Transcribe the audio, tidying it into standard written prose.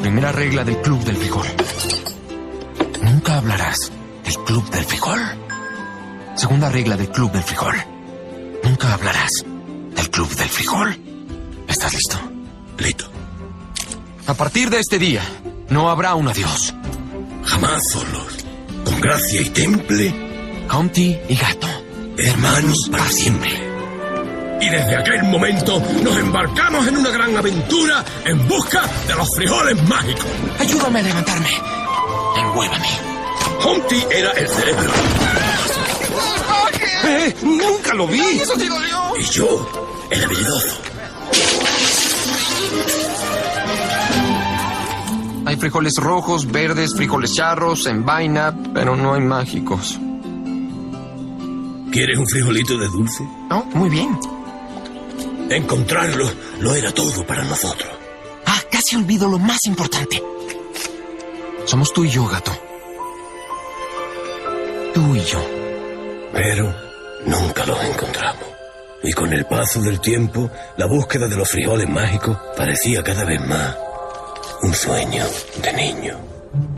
Primera regla del Club del Frijol. Nunca hablarás del Club del Frijol. Segunda regla del Club del Frijol. Nunca hablarás del Club del Frijol. ¿Estás listo? Listo. A partir de este día, no habrá un adiós. Jamás solos. Con gracia y temple. Humpty y Gato. Hermanos para siempre. Y desde aquel momento nos embarcamos en una gran aventura en busca de los frijoles mágicos. Ayúdame a levantarme. Envuélvame. Humpty era el cerebro. ¡Nunca lo vi! ¡Eso sí dolió! Y yo, el habilidoso. Hay frijoles rojos, verdes, frijoles charros, en vaina, pero no hay mágicos. ¿Quieres un frijolito de dulce? Oh, muy bien. Encontrarlo lo era todo para nosotros. Ah, casi olvido lo más importante. Somos tú y yo, Gato. Tú y yo. Pero nunca los encontramos. Y con el paso del tiempo, la búsqueda de los frijoles mágicos parecía cada vez más un sueño de niño.